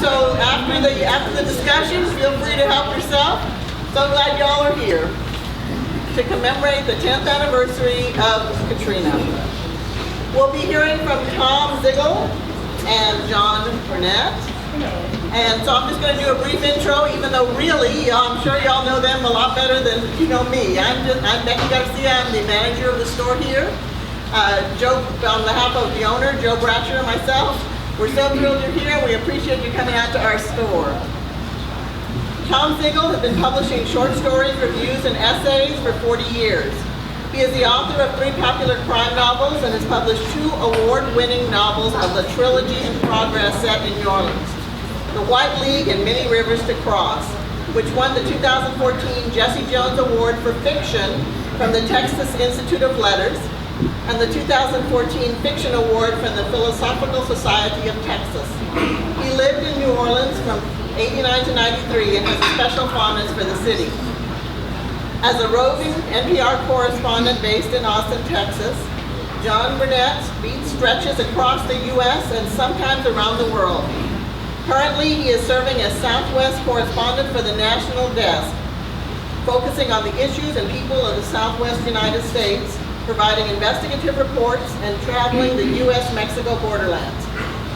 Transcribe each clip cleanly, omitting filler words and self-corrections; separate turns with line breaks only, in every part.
So after the discussion, feel free to help yourself. So glad y'all are here to commemorate the 10th anniversary of Katrina. We'll be hearing from Tom Zigal and John Burnett. And so I'm just going to do a brief intro, even though really, I'm sure y'all know them a lot better than you know me. I'm Becky Garcia. I'm the manager of the store here. Joe, on behalf of the owner, Joe Bratcher, and myself, we're so thrilled you're here. We appreciate you coming out to our store. Tom Zigal has been publishing short stories, reviews, and essays for 40 years. He is the author of 3 popular crime novels and has published 2 award-winning novels of the trilogy in progress set in New Orleans, The White League and Many Rivers to Cross, which won the 2014 Jesse Jones Award for Fiction from the Texas Institute of Letters, and the 2014 Fiction Award from the Philosophical Society of Texas. He lived in New Orleans from '89 to '93 and has a special fondness for the city. As a roving NPR correspondent based in Austin, Texas, John Burnett's beat stretches across the U.S. and sometimes around the world. Currently, he is serving as Southwest Correspondent for the National Desk, focusing on the issues and people of the Southwest United States, providing investigative reports and traveling the U.S. Mexico borderlands.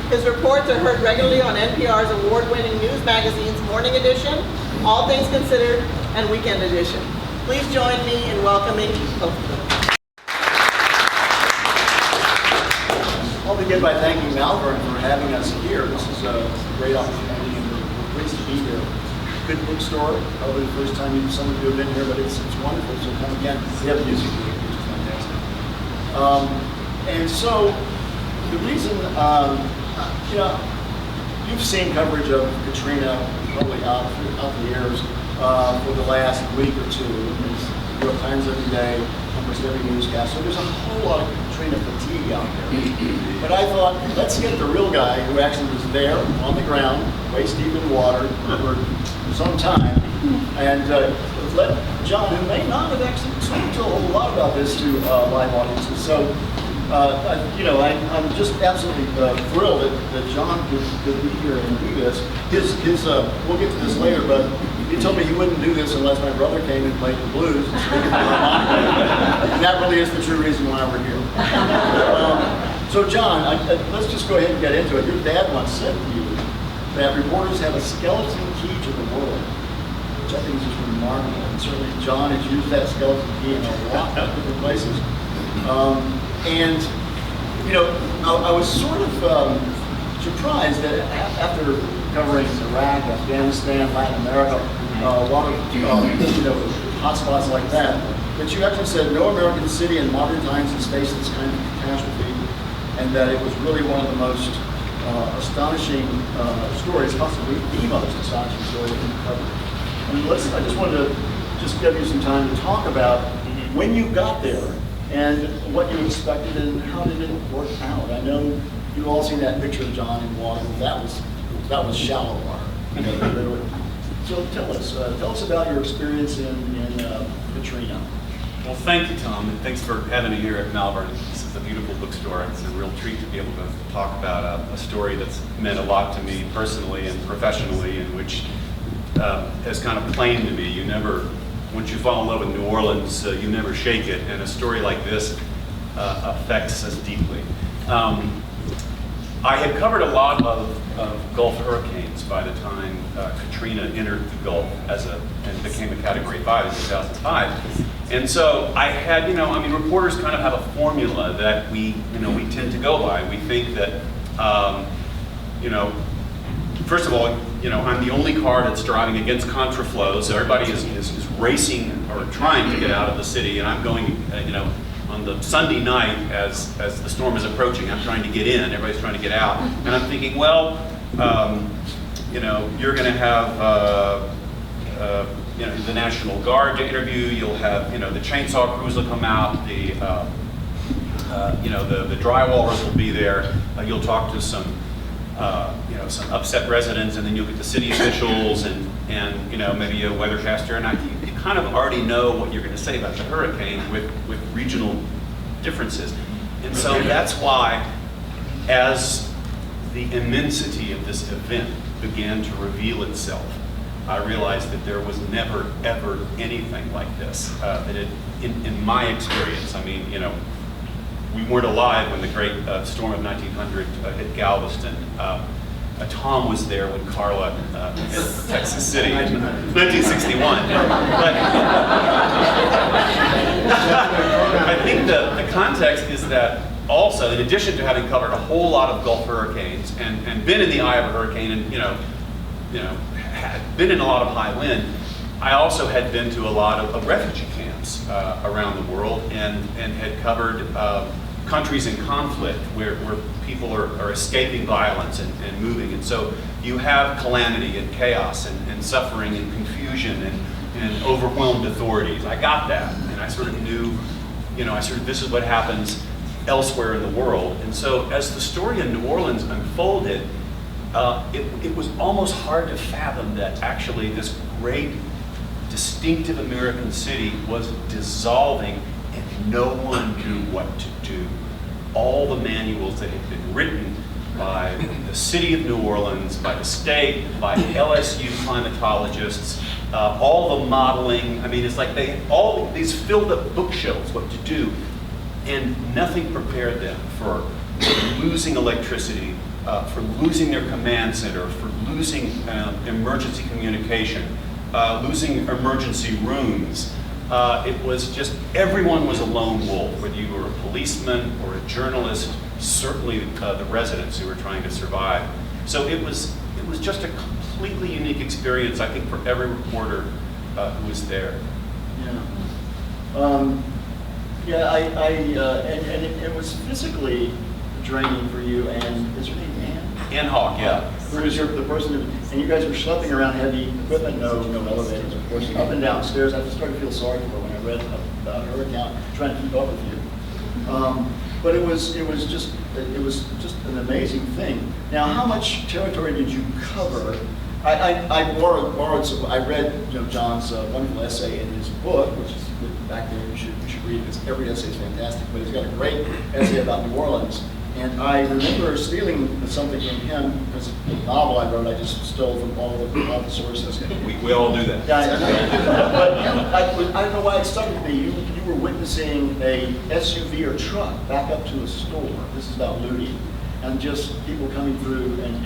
His reports are heard regularly on NPR's award-winning news magazines Morning Edition, All Things Considered, and Weekend Edition. Please join me in welcoming both of them.
I'll begin by thanking Malvern for having us here. This is a great opportunity and we're pleased to be here. Good bookstore, probably the first time some of you have been here, but it's wonderful, so come again. We have music here, which is fantastic. And so, the reason, you've seen coverage of Katrina probably out the years for the last week or two. There's New York Times every day, almost every newscast. So there's a whole lot of Katrina fatigue out there. But I thought, let's get the real guy who actually was there on the ground, waist deep in water for some time, and let John, who may not have actually talked a whole lot about this to live audiences. So, I'm just absolutely thrilled that John could be here and do this. We'll get to this later, but he told me he wouldn't do this unless my brother came and played the blues. And that really is the true reason why we're here. So John, let's just go ahead and get into it. Your dad once said to you that reporters have a skeleton key to the world, which I think is just remarkable. And certainly John has used that skeleton key in a lot of different places. I was sort of surprised that after covering Iraq, Afghanistan, Latin America, a lot of hotspots like that you actually said no American city in modern times has faced this kind of catastrophe, and that it was really one of the most astonishing stories, possibly the most astonishing story that you covered. And I just wanted to just give you some time to talk about when you got there and what you expected and how did it work out. I know you've all seen that picture of John in water. That was shallow water. Literally. So tell us about your experience in Katrina.
Well, thank you, Tom, and thanks for having me here at Malvern. This is a beautiful bookstore. It's a real treat to be able to talk about a story that's meant a lot to me personally and professionally, and which has kind of claimed to me. Once you fall in love with New Orleans, you never shake it, and a story like this affects us deeply. I had covered a lot of Gulf hurricanes by the time Katrina entered the Gulf and became a Category 5 in 2005. And so I had, reporters kind of have a formula that we tend to go by. We think that, first of all, I'm the only car that's driving against contraflow, so everybody is racing or trying to get out of the city, and I'm going, on the Sunday night as the storm is approaching, I'm trying to get in, everybody's trying to get out, and I'm thinking, well, you're going to have, the National Guard to interview, you'll have, the chainsaw crews will come out, the drywallers will be there, you'll talk to some upset residents, and then you'll get the city officials and maybe a weathercaster, and you kind of already know what you're going to say about the hurricane with regional differences. And so that's why, as the immensity of this event began to reveal itself, I realized that there was never, ever anything like this. In my experience, I mean, you know, we weren't alive when the great storm of 1900 hit Galveston. Tom was there when Carla hit Texas City in 1961. But I think the context is that also, in addition to having covered a whole lot of Gulf hurricanes and been in the eye of a hurricane and had been in a lot of high wind, I also had been to a lot of refugee camps around the world and had covered countries in conflict where people are escaping violence and moving. And so you have calamity and chaos and suffering and confusion and overwhelmed authorities. I got that, and I sort of knew, this is what happens elsewhere in the world. And so as the story in New Orleans unfolded, it was almost hard to fathom that actually this great, distinctive American city was dissolving and no one knew what to do. All the manuals that had been written by the city of New Orleans, by the state, by LSU climatologists, all the modeling, I mean, it's like they all these filled up bookshelves what to do, and nothing prepared them for losing electricity, for losing their command center, for losing emergency communication, losing emergency rooms. It was just, everyone was a lone wolf, whether you were a policeman or a journalist, certainly the residents who were trying to survive. So it was just a completely unique experience, I think, for every reporter who was there.
Yeah. And it was physically draining for you, and is your name Ann?
Ann Hawk, yeah.
Who was the person, and you guys were schlepping around heavy equipment, no elevators, of course, up and down stairs. I started to feel sorry for her when I read about her account, trying to keep up with you. But it was just an amazing thing. Now, how much territory did you cover? I borrowed some. I read John's wonderful essay in his book, which is back there. You should read it. Every essay is fantastic, but he's got a great essay about New Orleans. And I remember stealing something from him, because the novel I wrote, I just stole from all the sources.
We all do that.
Yeah, I know. But I don't know why it stuck with me. You were witnessing a SUV or truck back up to a store. This is about looting, and just people coming through and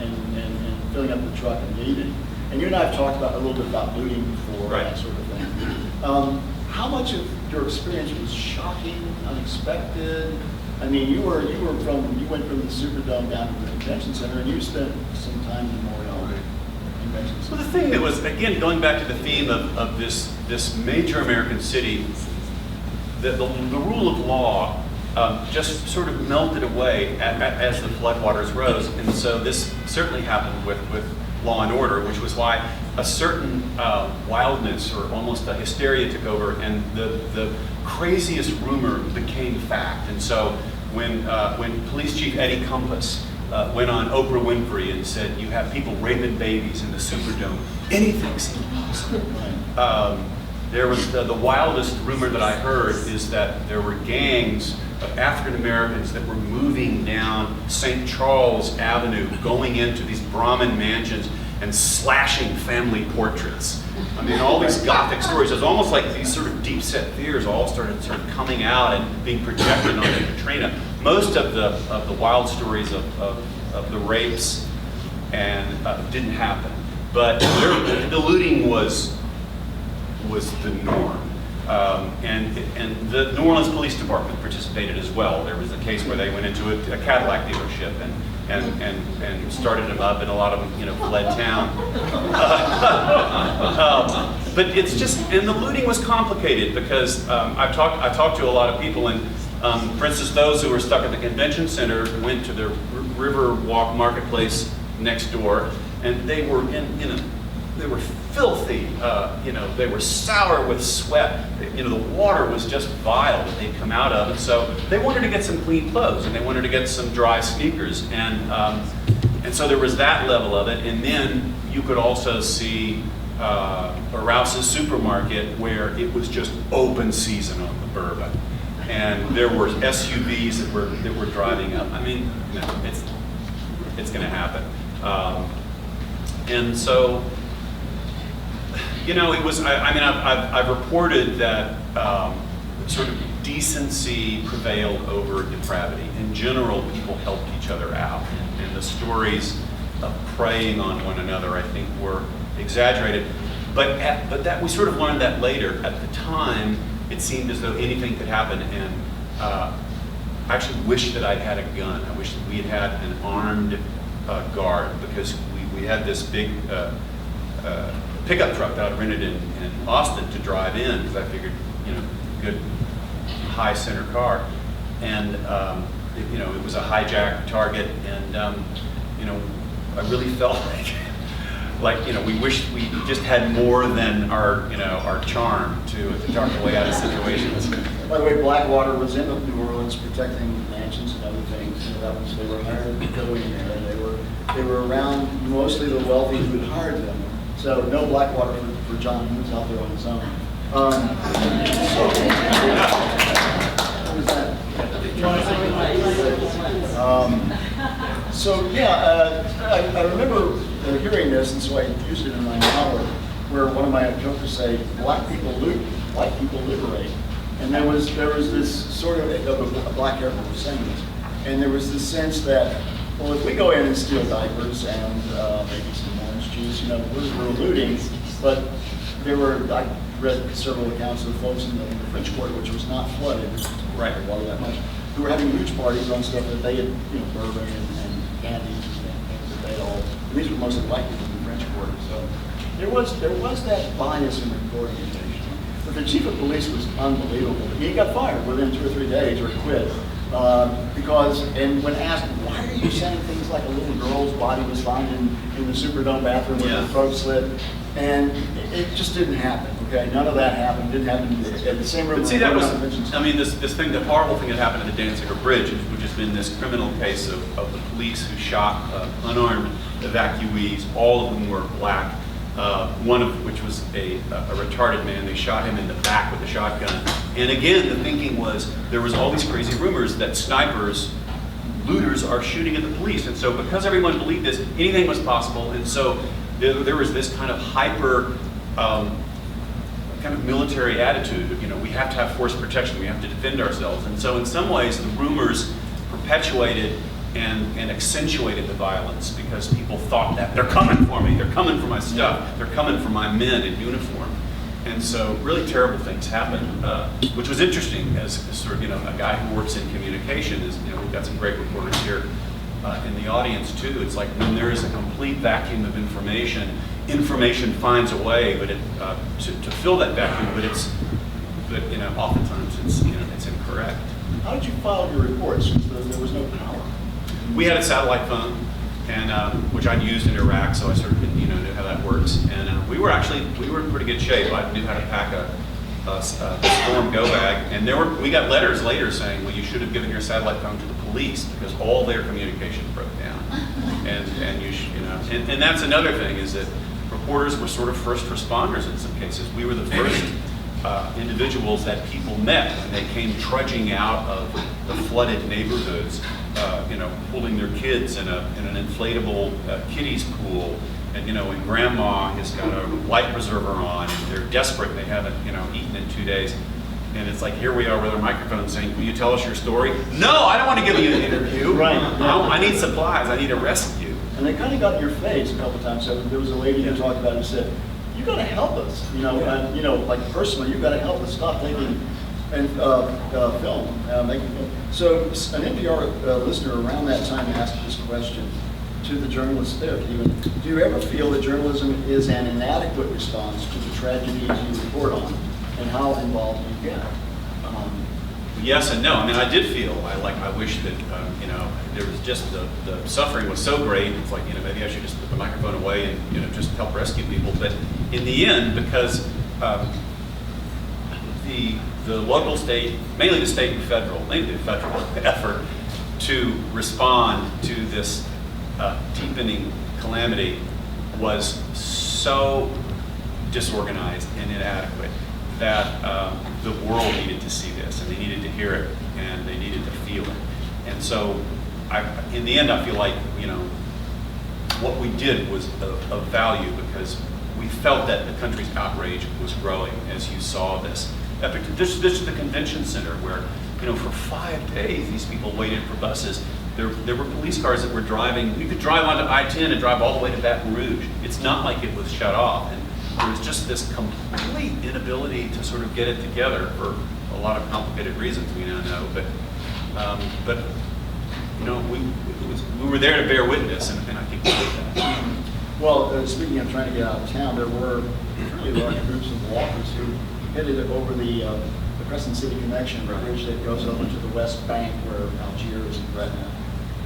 filling up the truck and leaving. And you and I have talked a little bit about looting before,
right,
that sort of thing. How much of your experience was shocking, unexpected? I mean, you went from the Superdome down to the convention center, and you spent some time in Memorial Convention Center.
Well, the thing that was, again, going back to the theme of this major American city, the rule of law just sort of melted away as the floodwaters rose, and so this certainly happened with Law and Order, which was why a certain wildness or almost a hysteria took over, and the craziest rumor became fact. And so when Police Chief Eddie Compass went on Oprah Winfrey and said, "You have people raping babies in the Superdome," anything seemed possible. There was the wildest rumor that I heard is that there were gangs of African Americans that were moving down St. Charles Avenue, going into these Brahmin mansions and slashing family portraits. I mean, all these gothic stories. It was almost like these sort of deep-set fears all started sort of coming out and being projected onto Katrina. Most of the wild stories of the rapes and didn't happen, but the looting was the norm. And the New Orleans Police Department participated as well. There was a case where they went into a Cadillac dealership and started them up, and a lot of them, fled town. But it's just, and the looting was complicated because I talked to a lot of people, and for instance, those who were stuck at the convention center went to the Riverwalk Marketplace next door, and they were they were filthy, they were sour with sweat. The water was just vile that they'd come out of, and so they wanted to get some clean clothes, and they wanted to get some dry sneakers, and so there was that level of it. And then you could also see Rouse's supermarket, where it was just open season on the bourbon, and there were SUVs that were driving up. I mean, it's going to happen. And so, you know, it was, I mean, I've reported that sort of decency prevailed over depravity. In general, people helped each other out. And the stories of preying on one another, I think, were exaggerated. But that we sort of learned that later. At the time, it seemed as though anything could happen. And I actually wish that I'd had a gun. I wish that we had had an armed guard, because we had this big pickup truck that I rented in Austin to drive in, because I figured, you know, good high center car, and you know, it was a hijacked target, and you know, I really felt like you know, we wished we just had more than our, you know, our charm to talk our way out of situations.
By the way, Blackwater was in New Orleans protecting mansions and other things. You know, that was, they were hired to go in there, and they were around mostly the wealthy who had hired them. So no Blackwater for John. He was out there on his own. What was that? So yeah, I remember hearing this, and so I used it in my novel, where one of my jokers say, "Black people loot, white people liberate." And there was this sort of a black Arab was saying this, and there was this sense that, well, if we go in and steal diapers and maybe some orange juice, you know, we're looting. But there were, I read several accounts of folks in the French Quarter, which was not flooded, right, water that much, who were having huge parties on stuff that they had, you know, bourbon and candies and things that they all. And these were mostly white people in the French Quarter, so there was that bias in reporting. But the chief of police was unbelievable. He got fired within 2 or 3 days, or quit, because, and when asked, why are you saying things like a little girl's body was found in the Superdome bathroom with her throat slit, and it just didn't happen. Okay, none of that happened. Didn't happen in the same room.
But see, that was, I mean, this thing, the horrible thing that happened at the Danziger Bridge, which has been this criminal case of the police who shot unarmed evacuees, all of them were black. One of which was a retarded man. They shot him in the back with a shotgun. And again, the thinking was there was all these crazy rumors that snipers, looters are shooting at the police. And so because everyone believed this, anything was possible. And so there was this kind of hyper, kind of military attitude. You know, we have to have force protection. We have to defend ourselves. And so in some ways, the rumors perpetuated and accentuated the violence, because people thought that they're coming for me, they're coming for my stuff, they're coming for my men in uniform. And so really terrible things happened, which was interesting as sort of, you know, a guy who works in communication. Is, you know, we've got some great reporters here in the audience too. It's like when there is a complete vacuum of information finds a way, but to fill that vacuum, but you know, oftentimes it's, you know, it's incorrect.
How did you file your reports? There was no power.
We had a satellite phone, and which I'd used in Iraq, so I sort of, you know, knew how that works. And we were in pretty good shape. I knew how to pack a storm go bag, and we got letters later saying, well, you should have given your satellite phone to the police because all their communication broke down. And you should, you know, and that's another thing, is that reporters were sort of first responders in some cases. We were the first individuals that people met when they came trudging out of the flooded neighborhoods, you know, pulling their kids in an inflatable kiddies pool, and you know, when grandma has got a life preserver on, and they're desperate, they haven't, you know, eaten in 2 days, and it's like, here we are with our microphone saying, will you tell us your story? No, I don't want to give you an interview.
Right.
I need supplies. I need a rescue.
And they kind of got in your face a couple of times. So there was a lady who talked about it and said, you got to help us, you know, and, you know, like personally, you got to help us stop taking and film, making film. So an NPR listener around that time asked this question to the journalists there, even, do you ever feel that journalism is an inadequate response to the tragedies you report on, and how involved you get?
Yes and no. I mean, I did feel I wish that you know, there was just the suffering was so great. It's like, you know, maybe I should just put the microphone away and, you know, just help rescue people. But in the end, because the local, state, mainly the state and federal, mainly the federal effort to respond to this deepening calamity was so disorganized and inadequate that the world needed to see this, and they needed to hear it, and they needed to feel it. And so, in the end, I feel like, you know, what we did was of value because we felt that the country's outrage was growing as you saw this epic. This is the convention center where, for 5 days these people waited for buses. There were police cars that were driving. You could drive onto I-10 and drive all the way to Baton Rouge. It's not like it was shut off. And there was just this complete inability to sort of get it together for a lot of complicated reasons we now know. But we were there to bear witness, and I think we did that.
Well, speaking of trying to get out of town, there were really large groups of walkers who headed over the Crescent City Connection, the bridge that goes over to the West Bank where Algiers and Gretna.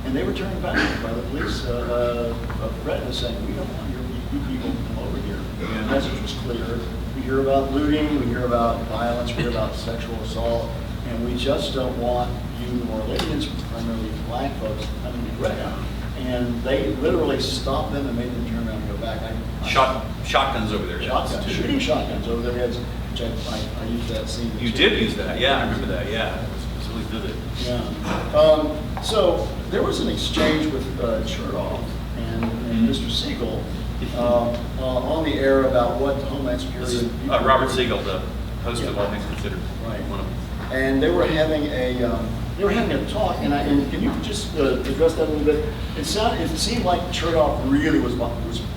And they were turned back by the police of Gretna saying, we don't want you people to come over here.
Yeah.
The message was clear. We hear about looting, we hear about violence, we hear about sexual assault, and we just don't want you New Orleans, primarily black folks, coming to Gretna. And they literally stopped them and made them turn around and go back.
Shotguns over there.
Shotguns, shooting shotguns over their heads, which I used that scene.
You did use that, yeah, I remember that, yeah. It was really vivid.
Yeah. So there was an exchange with Chertoff and Mr. Zigal on the air about what Homeland Security.
This is Robert Zigal, the host of All Things Considered.
Right.
One of them.
And they were having a talk, and can you just address that a little bit? It seemed like Chertoff really was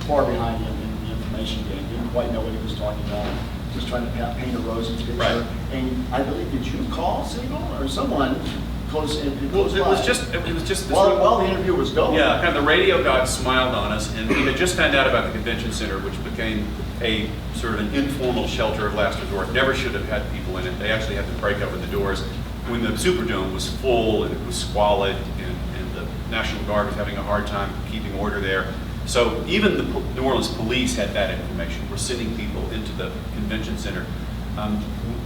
far behind him in the information game. Didn't quite know what he was talking about. Just trying to paint a rosy picture.
Right.
And I believe, did you call Zigal or someone close in?
It was just this
while the interview was going.
Yeah, kind of the radio gods smiled on us, and we had just found out about the convention center, which became a sort of an informal shelter of last resort. Never should have had people in it. They actually had to break open the doors when the Superdome was full and it was squalid, and the National Guard was having a hard time keeping order there. So even the New Orleans police had that information. We're sending people into the convention center.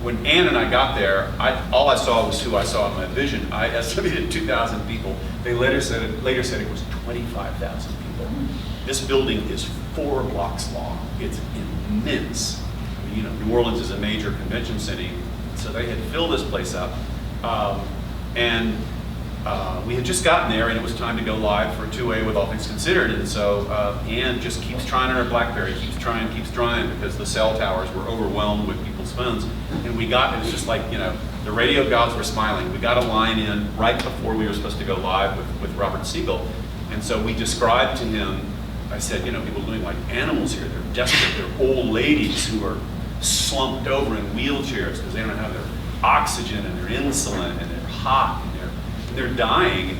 When Ann and I got there, all I saw was who I saw in my vision. I estimated 2,000 people. They later said it was 25,000 people. This building is 4 blocks long. It's immense. I mean, New Orleans is a major convention city, so they had filled this place up. We had just gotten there, and it was time to go live for 2A with All Things Considered. And so Ann just keeps trying on her BlackBerry, keeps trying, because the cell towers were overwhelmed with people's phones. And it was just like, the radio gods were smiling. We got a line in right before we were supposed to go live with Robert Zigal. And so we described to him, I said, people are living like animals here. They're desperate. They're old ladies who are slumped over in wheelchairs because they don't have their oxygen and their insulin, and they're hot. They're dying,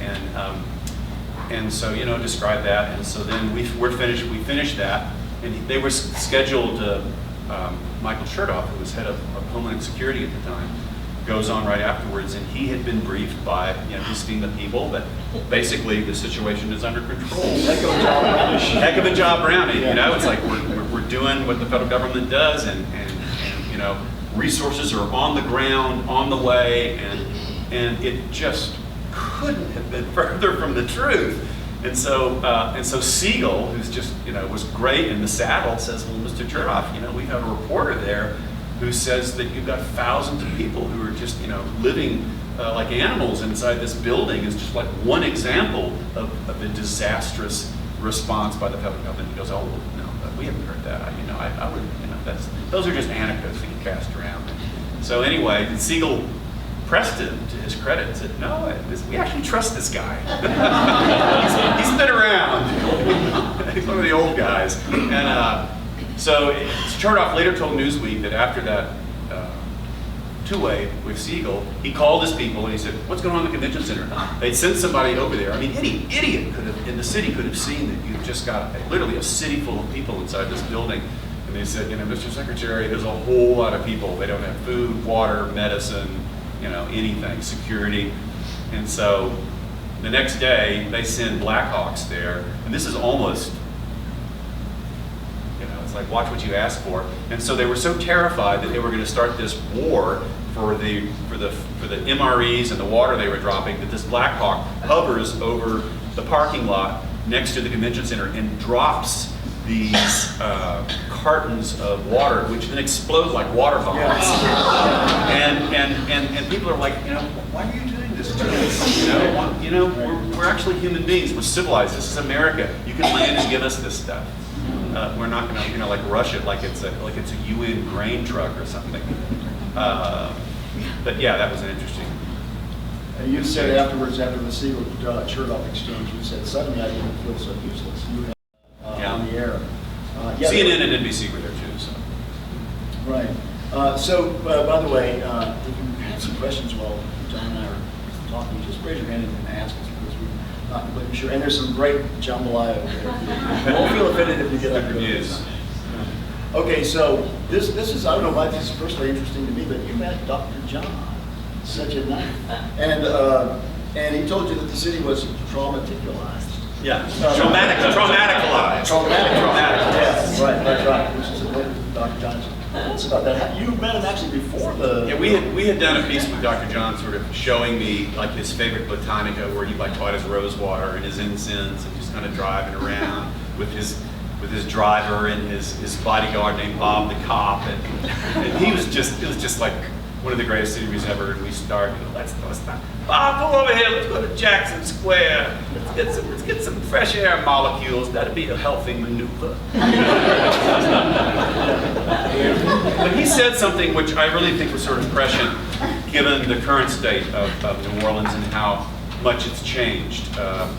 and so describe that, and so then we finished that, and they were scheduled. Michael Chertoff, who was head of Homeland Security at the time, goes on right afterwards, and he had been briefed by his team of people that basically the situation is under control.
Heck of a job, Brownie.
Heck of a job, Brownie.
Yeah.
It's like we're doing what the federal government does, and resources are on the ground, on the way, and it just couldn't have been further from the truth. And so Zigal, who's just was great in the saddle, says, well, Mr. Chertoff, we have a reporter there who says that you've got thousands of people who are just living like animals inside this building. Is just like one example of a disastrous response by the federal government. He goes, oh well, no, we haven't heard that. I would those are just anecdotes that get passed around. So anyway, Zigal pressed him to his credit and said, no, we actually trust this guy. he's been around. He's one of the old guys. And so Chertoff later told Newsweek that after that two-way with Zigal, he called his people and he said, what's going on in the convention center? They'd sent somebody over there. I mean, any idiot in the city could have seen that you've just got literally a city full of people inside this building. And they said, Mr. Secretary, there's a whole lot of people. They don't have food, water, medicine, anything, security. And so the next day, they send Blackhawks there, and this is almost, it's like, watch what you ask for. And so they were so terrified that they were going to start this war for the MREs and the water they were dropping, that this Blackhawk hovers over the parking lot next to the convention center and drops these cartons of water, which then explode like water bombs. And people are like, why are you doing this chance. We're actually human beings. We're civilized. This is America. You can land and give us this stuff. We're not going to like rush it like it's a UN grain truck or something. But yeah, that was an interesting.
And you said afterwards, after the Zigal-Chertoff exchange, you said suddenly I didn't feel so useless. You had on the air.
CNN and NBC were there too. So.
Right. By the way, if you have some questions while John and I are talking, just raise your hand and ask us because we're not completely sure. And there's some great jambalaya over there. You won't feel offended if you get up
reviews.
Okay, so this is, I don't know why this is personally interesting to me, but you met Dr. John. Such a night. And he told you that the city was traumaticalized.
Yeah, traumaticalized.
Yes, right. Which is a book with Dr. Johnson. What's about that? You met him actually before the.
Yeah, we had done a piece with Dr. John, sort of showing me like his favorite botanica, where he like bought his rose water and his incense, and just kind of driving around with his driver and his bodyguard named Bob the cop, and it was just like one of the greatest interviews ever. And we started, let's not. Bob, come over here. Let's go to Jackson Square. Let's get some fresh air molecules. That'd be a healthy maneuver. But he said something which I really think was sort of prescient, given the current state of New Orleans and how much it's changed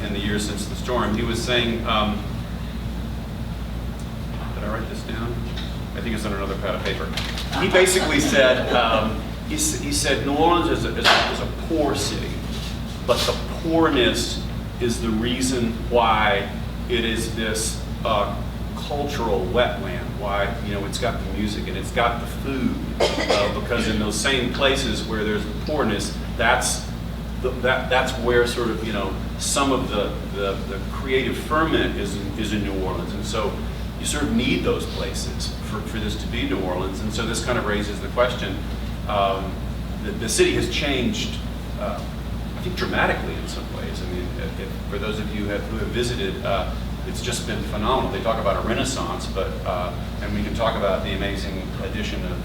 in the years since the storm. He was saying, did I write this down? I think it's on another pad of paper. He basically said, he said New Orleans is a poor city, but the poorness is the reason why it is this cultural wetland. Why it's got the music and it's got the food, because in those same places where there's the poorness, that's where sort of some of the creative ferment is in New Orleans, and so you sort of need those places for this to be New Orleans. And so this kind of raises the question. The city has changed, I think, dramatically in some ways. I mean, for those of you who have visited, it's just been phenomenal. They talk about a renaissance, but and we can talk about the amazing addition of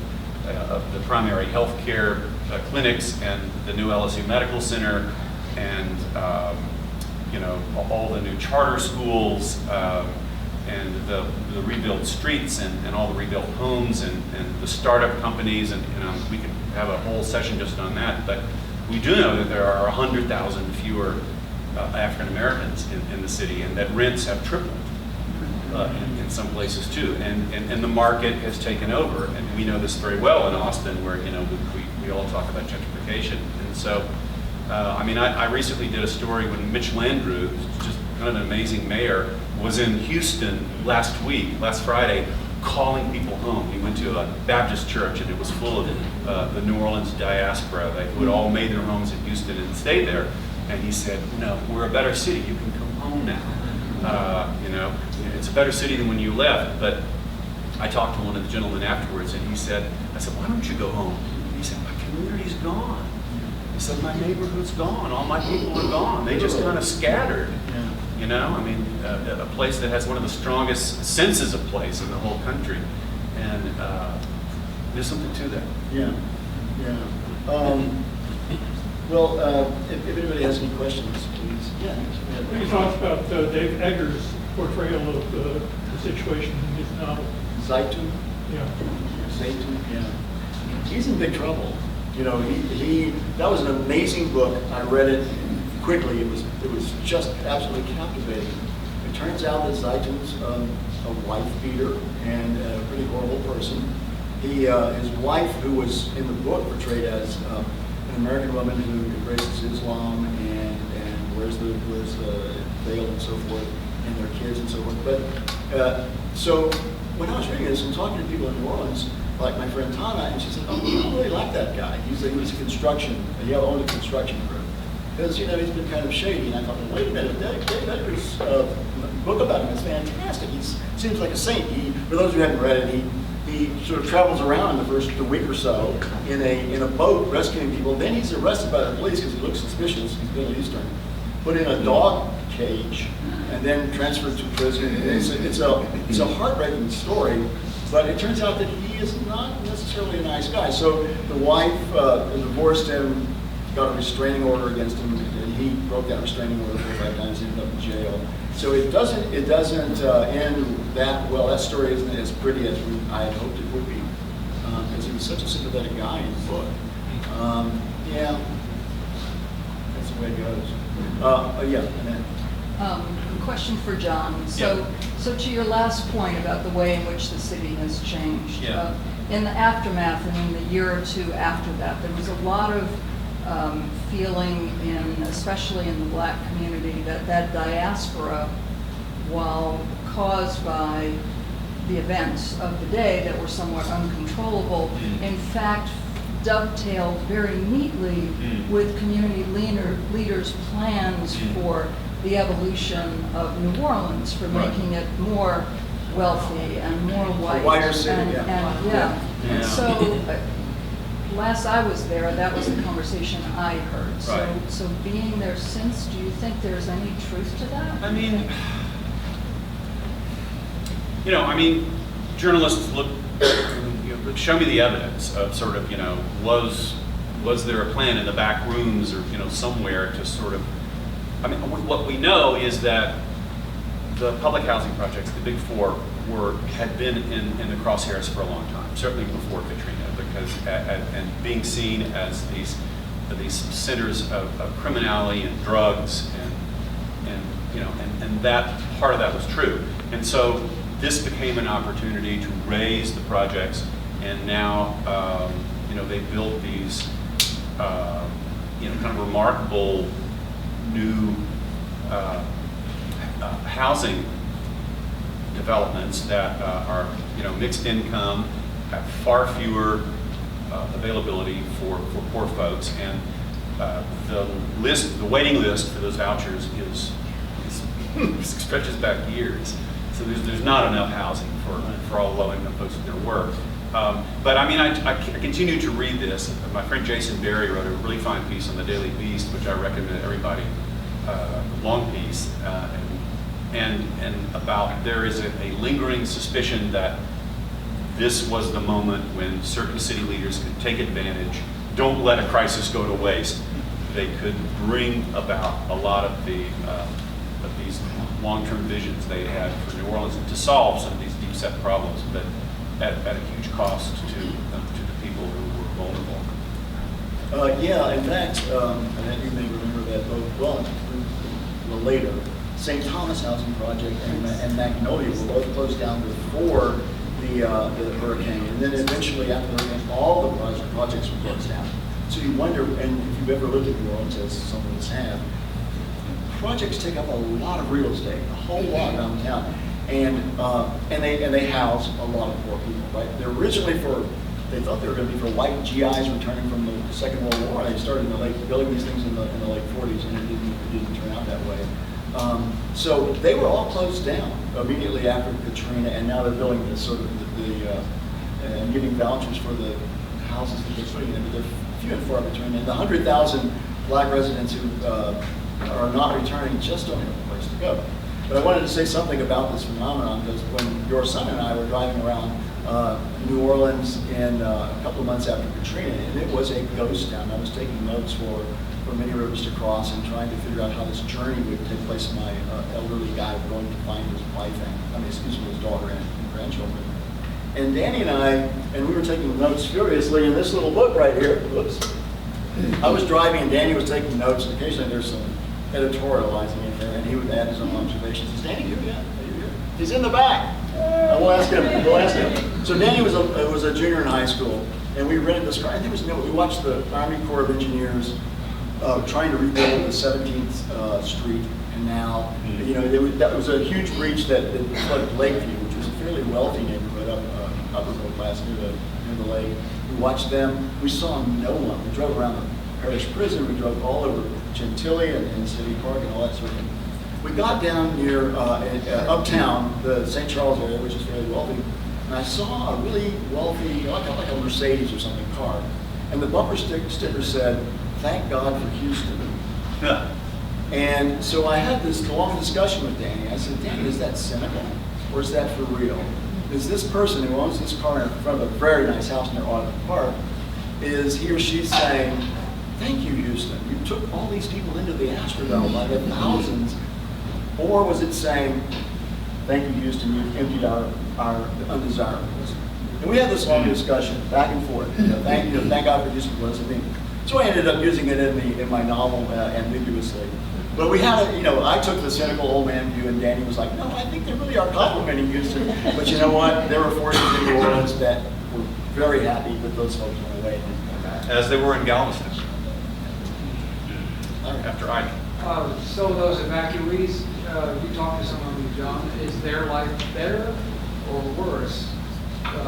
the primary health care clinics and the new LSU Medical Center, and all the new charter schools, and the rebuilt streets and all the rebuilt homes and the startup companies, and we could have a whole session just on that. But we do know that there are 100,000 fewer African Americans in the city, and that rents have tripled in some places too, and the market has taken over. And we know this very well in Austin, where we all talk about gentrification. And so I recently did a story when Mitch Landrieu, who's just kind of an amazing mayor, was in Houston last Friday, calling people home. He went to a Baptist church, and it was full of the New Orleans diaspora who had all made their homes in Houston and stayed there. And he said, "No, we're a better city. You can come home now. It's a better city than when you left." But I talked to one of the gentlemen afterwards, and I said, "Why don't you go home?" He said, "My community's gone." He said, "My neighborhood's gone. All my people are gone. They just kind of scattered." A place that has one of the strongest senses of place in the whole country, and there's something to that.
Yeah. If anybody has any questions, please. Yeah.
You talked about Dave Eggers' portrayal of the situation in his novel.
Zaytoon?
Yeah.
Zaytoon, yeah. He's in big trouble. That was an amazing book. I read it quickly. It was just absolutely captivating. It turns out that Zaytoon's a wife beater and a pretty horrible person. His wife, who was in the book portrayed as an American woman who embraces Islam and wears the veil and so forth, and their kids and so forth. But so when I was reading this and talking to people in New Orleans, like my friend Tana, and she said, "Oh, we don't really like that guy. He was he owned a construction crew. Because, he's been kind of shady." And I thought, well, wait a minute, Dave Eggers' book about him is fantastic. He seems like a saint. For those who haven't read it, he sort of travels around in the first week or so in a boat rescuing people. Then he's arrested by the police because he looks suspicious. He's Middle Eastern. Put in a dog cage and then transferred to prison. It's a heartbreaking story, but it turns out that he is not necessarily a nice guy. So the wife divorced him got a restraining order against him, and he broke that restraining order 4 or 5 times, ended up in jail. So it doesn't end that well. That story isn't as pretty as I had hoped it would be, because he was such a sympathetic guy in the book. Yeah, that's the way it goes. Yeah, and then.
Question for John. So to your last point about the way in which the city has changed, in the aftermath and in the year or two after that, there was a lot of feeling, especially in the Black community, that diaspora, while caused by the events of the day that were somewhat uncontrollable, in fact dovetailed very neatly with community leaders' plans for the evolution of New Orleans, for making it more wealthy and more white.
A wider city,
And so, last I was there, that was the conversation I heard. So being there since, do you think there's any truth to that?
I mean, journalists look, show me the evidence of sort of, was there a plan in the back rooms or, somewhere to sort of, what we know is that the public housing projects, the big four, had been in the crosshairs for a long time, certainly before Katrina, because and being seen as these centers of criminality and drugs, and that part of that was true. And so this became an opportunity to raise the projects, and now they built these kind of remarkable new housing developments that are mixed income, have far fewer availability for poor folks, and the waiting list for those vouchers is stretches back years. So there's not enough housing for all low-income folks at their work. But I continue to read this. My friend Jason Berry wrote a really fine piece on the Daily Beast, which I recommend everybody, long piece, and about there is a lingering suspicion that this was the moment when certain city leaders could take advantage. Don't let a crisis go to waste. They could bring about a lot of these long-term visions they had for New Orleans and to solve some of these deep-set problems, but at a huge cost to the people who were vulnerable.
Yeah, in fact, and you may remember that both later, St. Thomas Housing Project and Magnolia were both closed down before the hurricane, and then eventually after the hurricane, all the projects were closed down. So you wonder, and if you've ever lived in New Orleans, as some of us have, projects take up a lot of real estate, a whole lot downtown, and they house a lot of poor people. Right? They're originally they thought they were going to be for white GIs returning from the Second World War. They started building these things in the late 40s, and it didn't turn out that way. So they were all closed down immediately after Katrina, and now they're building this sort of and giving vouchers for the houses that they're putting in, but they're few and far between. And the 100,000 Black residents who are not returning just don't have a place to go. But I wanted to say something about this phenomenon, because when your son and I were driving around New Orleans in a couple of months after Katrina, and it was a ghost town. I was taking notes for many rivers to cross and trying to figure out how this journey would take place. My elderly guy going to find his wife his daughter and grandchildren. And Danny and we were taking notes furiously in this little book right here. Whoops. I was driving and Danny was taking notes, and occasionally there's some editorializing in there, and he would add his own observations. Is Danny here yet? Are you here? He's in the back. We'll ask him. So Danny was a junior in high school, and we rented this car. I think we watched the Army Corps of Engineers trying to rebuild the 17th Street Canal. That was a huge breach that flooded Lakeview, which was a fairly wealthy neighborhood, upper middle class near the lake. We watched them. We saw no one. We drove around the parish prison. We drove all over Gentilly and City Park and all that sort of thing. We got down near uptown, the St. Charles area, which is fairly wealthy, and I saw a really wealthy, like a Mercedes or something, car, and the bumper sticker said, "Thank God for Houston."
Yeah.
And so I had this long discussion with Danny. I said, "Danny, is that cynical, or is that for real? Is this person who owns this car in front of a very nice house near Autumn Park, is he or she saying, thank you, Houston, you took all these people into the Astrodome by the thousands? Or was it saying, thank you, Houston, you've emptied our undesirables? And we had this long discussion, back and forth. Thank God for Houston was a thing. So I ended up using it in my novel ambiguously. But we had I took the cynical old man view, and Danny was like, no, I think they really are complimenting Houston. But you know what? There were forces in New Orleans that were very happy that those folks went away and didn't come back.
As they were in Galveston. After Ike.
So those evacuees, you talked to some of them, John, is their life better or worse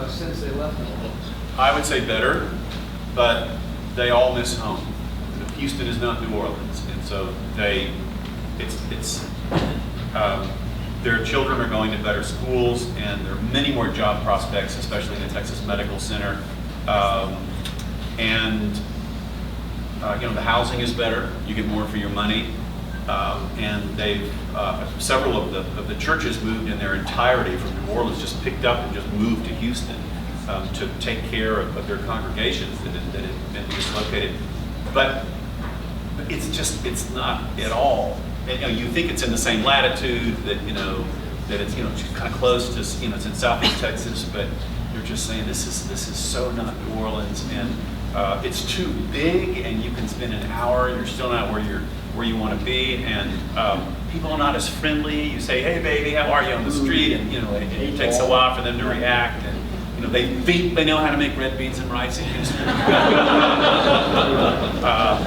since they left the Orleans?
I would say better, but they all miss home. Houston is not New Orleans, and so their children are going to better schools, and there are many more job prospects, especially in the Texas Medical Center, and the housing is better. You get more for your money, and they've several of the churches moved in their entirety from New Orleans, just picked up and just moved to Houston to take care of their congregations that had been dislocated. But it's not at all. You think it's in the same latitude, that it's kind of close to it's in Southeast Texas, but you're just saying this is so not New Orleans, and it's too big, and you can spend an hour and you're still not where you want to be, and people are not as friendly. You say, hey baby, how are you on the street, and it takes a while for them to react, and they think they know how to make red beans and rice in Houston.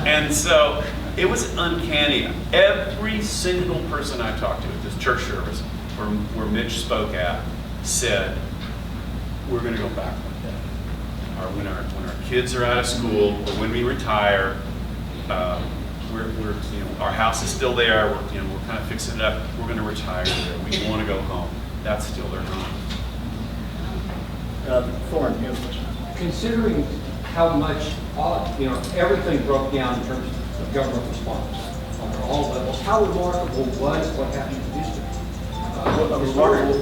And so it was uncanny. Every single person I talked to at this church service where Mitch spoke at said, we're going to go back one day. When our kids are out of school, or when we retire, our house is still there. We're kind of fixing it up. We're going to retire there. We want to go home. That's still their home.
Thorne, you have a question?
Considering how much, everything broke down in terms of government response on all levels, how remarkable was what happened in Houston?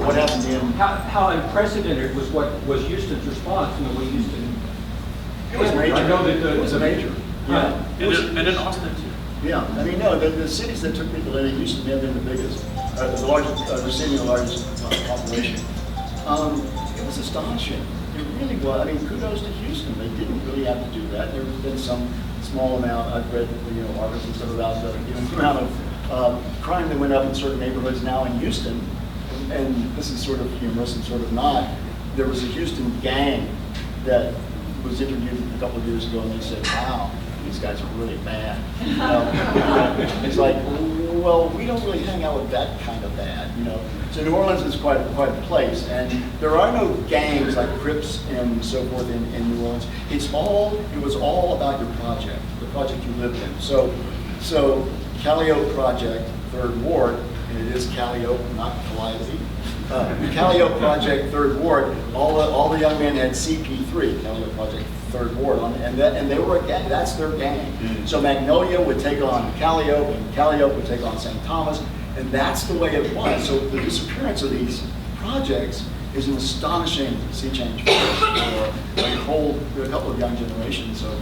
What happened in?
How unprecedented was Houston's response in the way Houston?
It was major.
I know that
it was a major. Yeah.
And in Austin too.
Yeah, I mean, no, the cities that took people in Houston may have been the biggest, the largest, receiving the largest population. It was astonishing. It really was. I mean, kudos to Houston. They didn't really have to do that. There's been some small amount. I've read articles and stuff about the amount of crime that went up in certain neighborhoods now in Houston. And this is sort of humorous and sort of not. There was a Houston gang that was interviewed a couple of years ago, and they said, wow, these guys are really bad. It's like, well, we don't really hang out with that kind of bad, So New Orleans is quite a place, and there are no gangs like Crips and so forth in New Orleans. It was all about your project, the project you lived in. So Calliope Project, 3rd Ward, and it is Calliope, not Calliope. Calliope Project, 3rd Ward, all the young men had CP3, Calliope Project, 3rd Ward, and they were a gang. That's their gang. Mm-hmm. So Magnolia would take on Calliope, and Calliope would take on St. Thomas, and that's the way it was. So the disappearance of these projects is an astonishing sea change for a couple of young generations of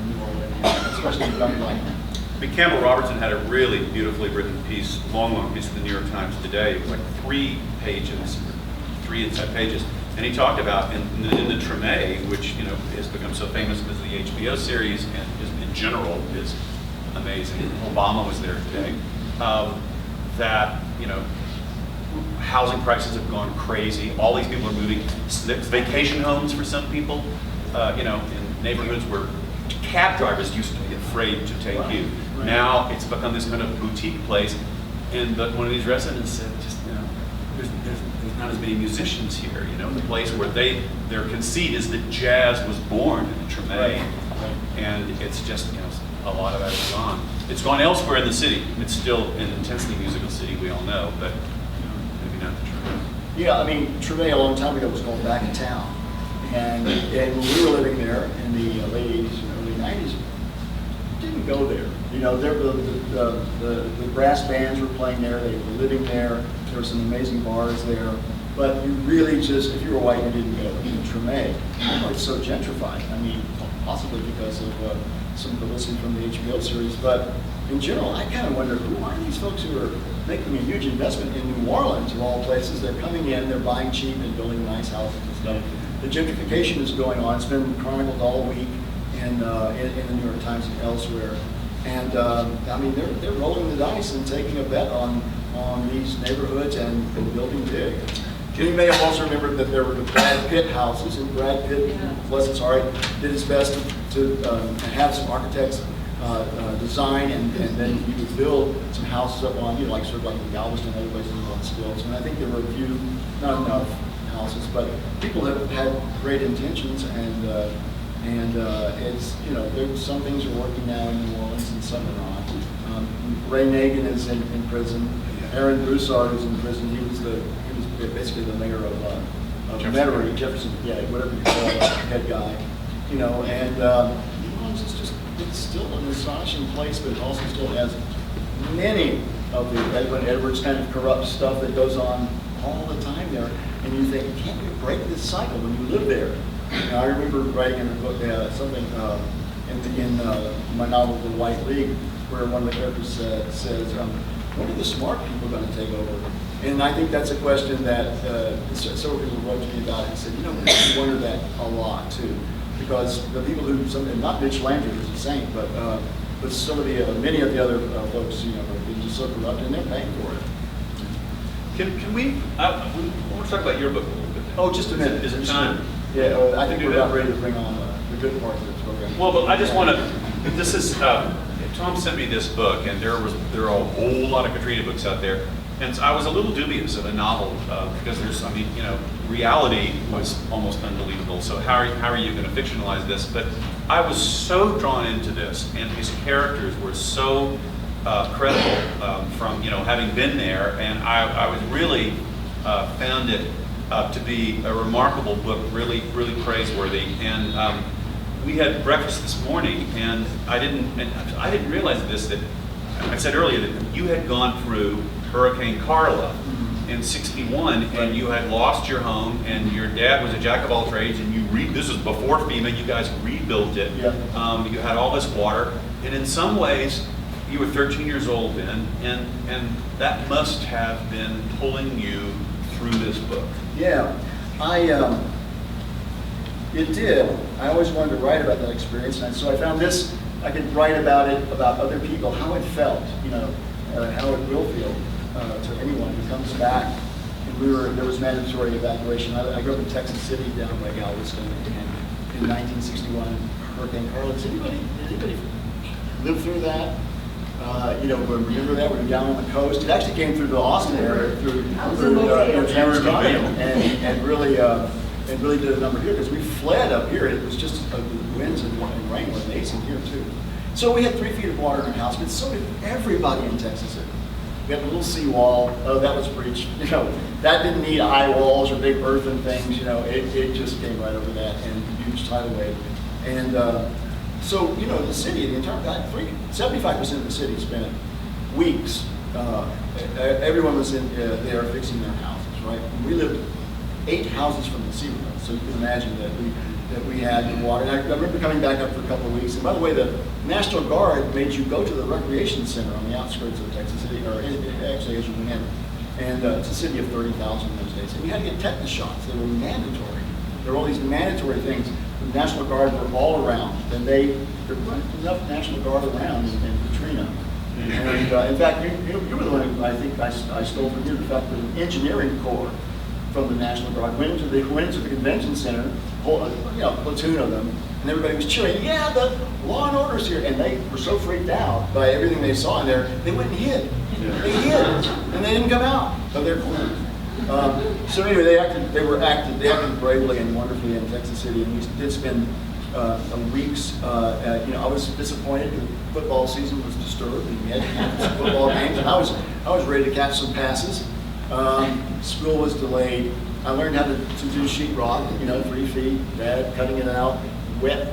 New Orleans, especially young black men.
Campbell Robertson had a really beautifully written piece, long piece in the New York Times today. It was like 3 inside pages. And he talked about in the Treme, which has become so famous because of the HBO series and in general is amazing. Obama was there today. That housing prices have gone crazy. All these people are moving. There's vacation homes for some people. In neighborhoods where cab drivers used to be afraid to take you. Right. Now it's become this kind of boutique place. And one of these residents said, there's not as many musicians here. The place where their conceit is that jazz was born in the Treme, right. And it's just a lot of that is gone. It's gone elsewhere in the city. It's still an intensely musical city, we all know, but maybe not the Treme.
Yeah, I mean, Treme a long time ago was called Back in Town. And when we were living there in the late 80s and early 90s, didn't go there. The brass bands were playing there. They were living there. There were some amazing bars there. But you really just, if you were white, you didn't go. Even Treme, it's so gentrified. I mean, possibly because of some publicity from the HBO series, but in general, I kind of wonder, who are these folks who are making a huge investment in New Orleans, of all places? They're coming in, they're buying cheap and building nice houses and stuff. The gentrification is going on. It's been chronicled all week in the New York Times and elsewhere. And I mean, they're rolling the dice and taking a bet on these neighborhoods and building big. You may have also remembered that there were the Brad Pitt houses, and Brad Pitt, bless his heart, did his best to have some architects design, and then he would build some houses up on, like sort of like in Galveston, other places on stilts. And I think there were a few, not enough houses, but people have had great intentions, and it's, there's some things are working now in New Orleans and some are not. Ray Nagin is in prison. Aaron Broussard is in prison. He was basically the mayor of Metairie, Jefferson, whatever you call it, head guy. And New Orleans is just, it's still an astonishing place, but it also still has many of the Edwin Edwards kind of corrupt stuff that goes on all the time there. And you think, can't you break this cycle when you live there? I remember writing in a book something in my novel, The White League, where one of the characters says, when are the smart people going to take over? And I think that's a question that several people wrote to me about it and said, I wonder that a lot too. Because the people who, not Mitch Landry, who's a saint, but some of many of the other folks, have been just so corrupt, and they're paying for it.
Can we want to talk about your book a little bit?
Oh, just a minute.
Is it time?
Yeah, I think we're about ready to bring on the good part of the program.
Well, but I just want to, this is, Tom sent me this book, and there are a whole lot of Katrina books out there. And so I was a little dubious of a novel because reality was almost unbelievable. So how are you going to fictionalize this? But I was so drawn into this, and his characters were so credible from having been there, and I was really found it to be a remarkable book, really praiseworthy. And we had breakfast this morning, and I didn't realize that I said earlier that you had gone through Hurricane Carla in '61, and you had lost your home, and your dad was a jack of all trades, and this was before FEMA, you guys rebuilt it. Yeah. You had all this water, and in some ways, you were 13 years old then, and that must have been pulling you through this book.
Yeah, it did. I always wanted to write about that experience, and so I found this. I could write about it, about other people, how it felt, how it will feel to anyone who comes back. And there was mandatory evacuation. I grew up in Texas City, down by Galveston, and in 1961, Hurricane Carla. Did anybody live through that? Remember that? We were down on the coast. It actually came through the Austin area, through Cameron County, and really did a number here because we fled up here. It was just the winds and rain were amazing here too. So we had 3 feet of water in our house, but so did everybody in Texas City. We had a little seawall. Oh, that was breached. That didn't need eye walls or big earthen things. It just came right over that, and huge tidal wave. And so the city, the entire 75% of the city spent weeks. Everyone was in there fixing their houses, right? And we lived 8 houses from the seawall, so you can imagine that we had the water. And I remember coming back up for a couple of weeks. And by the way, the National Guard made you go to the recreation center on the outskirts of Texas City, or actually as you went in. And it's a city of 30,000 in those days. And you had to get tetanus shots. They were mandatory. There were all these mandatory things. The National Guard were all around, and there weren't enough National Guard around in Katrina. And in fact, you were the one who I think I stole from you the fact that an engineering corps from the National Guard went into the convention center, a platoon of them, and everybody was cheering, yeah, the law and order's here. And they were so freaked out by everything they saw in there, they went and hid. Yeah. They hid, and they didn't come out of their corner. So anyway, they acted bravely and wonderfully in Texas City, and we did spend weeks. I was disappointed. The football season was disturbed, and we had to have football games, and I was ready to catch some passes. School was delayed. I learned how to do sheetrock, 3 feet, Dad cutting it out, wet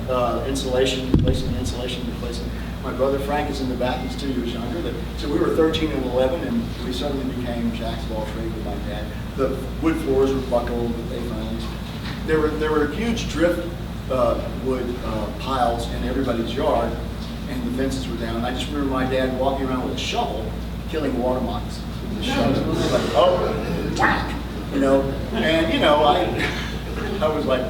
insulation, replacing the insulation, replacing. My brother Frank is in the back, he's 2 years younger. So we were 13 and 11, and we suddenly became jacks of all trades with my dad. The wood floors were buckled, they finally. There were huge drift wood piles in everybody's yard, and the fences were down. And I just remember my dad walking around with a shovel, killing water moccasins with the shovel. It was like, oh, whack, you know. And you know, I was like,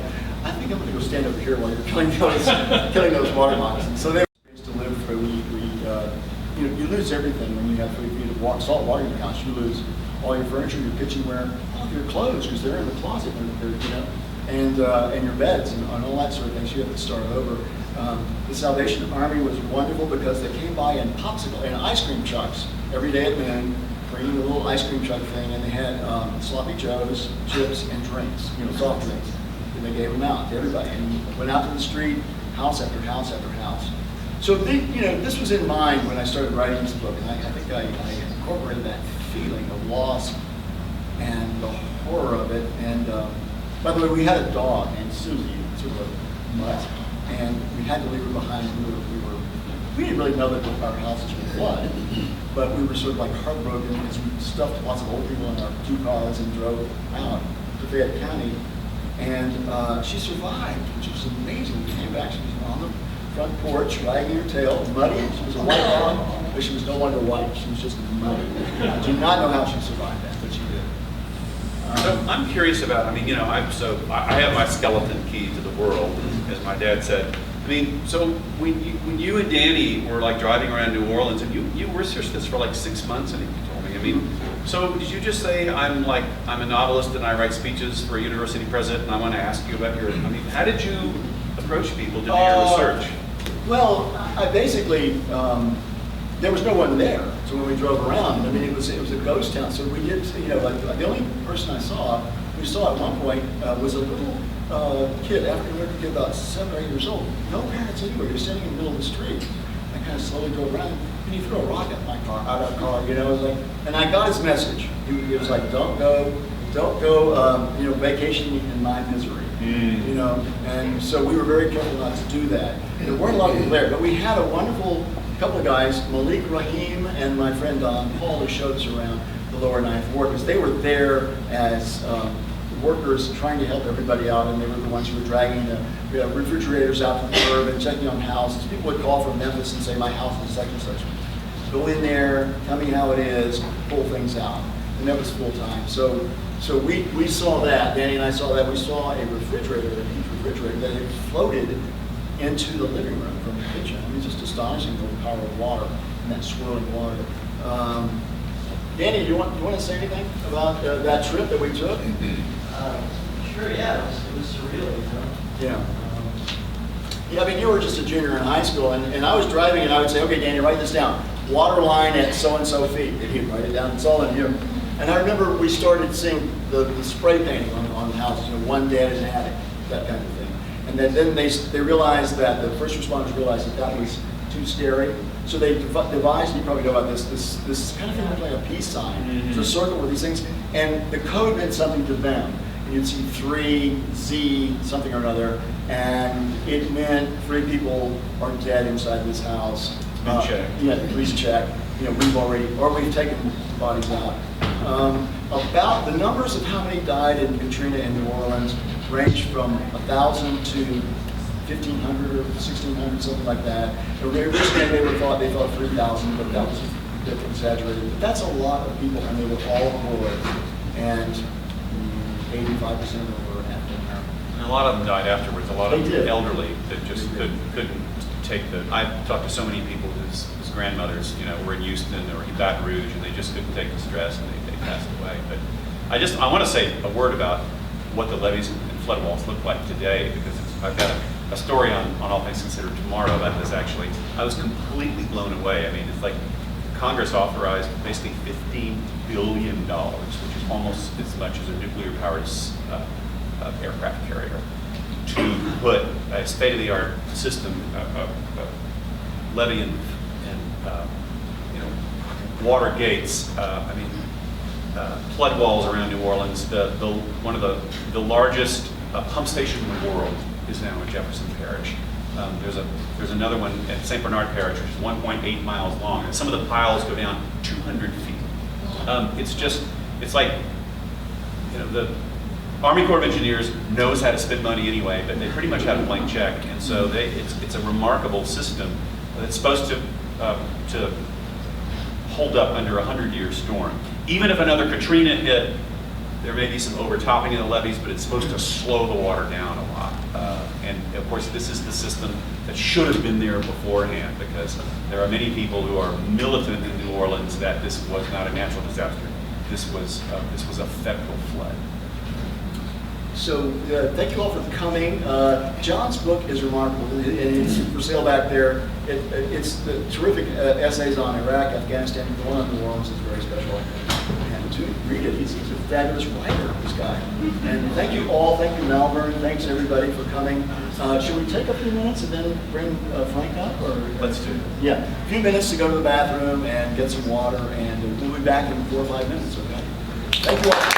I think I'm going to go stand over here while you're killing those water moccasins. So they were a space to live through. You lose everything when you have 3 feet of salt water in your house. You lose all your furniture, your kitchenware, all of your clothes because they're in the closet. They're you know. And your beds and all that sort of things. You have to start over. The Salvation Army was wonderful because they came by in popsicle and ice cream trucks every day at noon, bringing the little ice cream truck thing, and they had sloppy joes, chips, and drinks, you know, soft drinks. And they gave them out to everybody, and went out to the street, house after house after house. So you know, this was in mind when I started writing this book, and I think I incorporated that feeling of loss and the horror of it. And by the way, we had a dog named Susie, sort of a mutt, and we had to leave her behind. We didn't really know that our houses would flood, but we were sort of like heartbroken because we stuffed lots of old people in our 2 cars and drove out to Fayette County. And she survived, which was amazing. We came back, she was on the front porch, wagging her tail, muddy. She was a white dog, but she was no longer white. She was just muddy. I do not know how she survived that, but she did.
So I'm curious about, I mean, you know, I have my skeleton key to the world, as my dad said. I mean, so when you and Danny were like driving around New Orleans, and you researched this for like 6 months, I think you told me. I mean, so did you just say, I'm a novelist and I write speeches for a university president and I want to ask you about your, I mean, how did you approach people to do your research?
Well, I basically, there was no one there. So when we drove around, I mean, it was a ghost town. So we did, you know, like the only person we saw at one point was a little kid, African-American kid, about 7 or 8 years old. No parents anywhere. He was standing in the middle of the street. I kind of slowly drove around, and he threw a rock at my car, out of the car, you know. It was like, and I got his message. He was like, don't go, you know, vacation in my misery, you know. And so we were very careful not to do that. There weren't a lot of people there, but we had a wonderful couple of guys, Malik Rahim and my friend Don Paul, who showed us around the lower Ninth Ward, because they were there as workers trying to help everybody out, and they were the ones who were dragging the refrigerators out to the curb and checking on houses. People would call from Memphis and say, my house is such and such. Go in there, tell me how it is, pull things out. And that was full time. So we saw that, Danny and I saw that. We saw a refrigerator, a huge refrigerator that had floated into the living room from the kitchen. I mean, it's just astonishing the power of water and that swirling water. Danny, do you want to say anything about that trip that we took?
Sure, yeah, it was surreal, you know.
Yeah. Yeah, I mean, you were just a junior in high school, and I was driving, and I would say, okay, Danny, write this down. Water line at so-and-so feet. And he'd write it down. It's all in here. And I remember we started seeing the spray painting on houses, you know, one dead in an attic, that kind of thing. And then they realized that, the first responders realized that was too scary. So they devised, you probably know about this kind of thing like a peace sign. It's a circle with these things. And the code meant something to them. And you'd see 3Z something or another. And it meant 3 people are dead inside this house.
Check.
Yeah, please check. You know, we've taken bodies out. About the numbers of how many died in Katrina in New Orleans range from 1,000 to 1,500 or 1,600, something like that. Originally they thought 3,000, but that was a bit exaggerated. But that's a lot of people, and they were all aboard. And 85% of them were African American.
And a lot of them died afterwards. A lot of
They did.
elderly that just couldn't take the. I've talked to so many people whose grandmothers, you know, were in Houston or in Baton Rouge, and they just couldn't take the stress, and they passed away. But I want to say a word about what the levees and flood walls look like today, because I've got a story on All Things Considered tomorrow about this. Actually, I was completely blown away. I mean, it's like Congress authorized basically $15 billion, which is almost as much as a nuclear-powered aircraft carrier, to put a state-of-the-art system, levee and you know, water gates. Flood walls around New Orleans. One of the largest pump station in the world is now in Jefferson Parish. There's another one at St. Bernard Parish, which is 1.8 miles long, and some of the piles go down 200 feet. It's like, you know, the Army Corps of Engineers knows how to spend money anyway, but they pretty much have a blank check, and so it's a remarkable system that's supposed to hold up under a 100-year storm. Even if another Katrina hit, there may be some overtopping of the levees, but it's supposed to slow the water down a lot. And of course, this is the system that should have been there beforehand, because there are many people who are militant in New Orleans that this was not a natural disaster. This was a federal flood.
So thank you all for coming. John's book is remarkable, and it's for sale back there. It's the terrific essays on Iraq, Afghanistan. The one on New Orleans is very special. And to read it, he's a fabulous writer, this guy. And thank you all. Thank you, Malvern. Thanks everybody for coming. Should we take a few minutes and then bring Frank up? Or
Let's do it.
Yeah, a few minutes to go to the bathroom and get some water, and we'll be back in 4 or 5 minutes. Okay. Thank you all.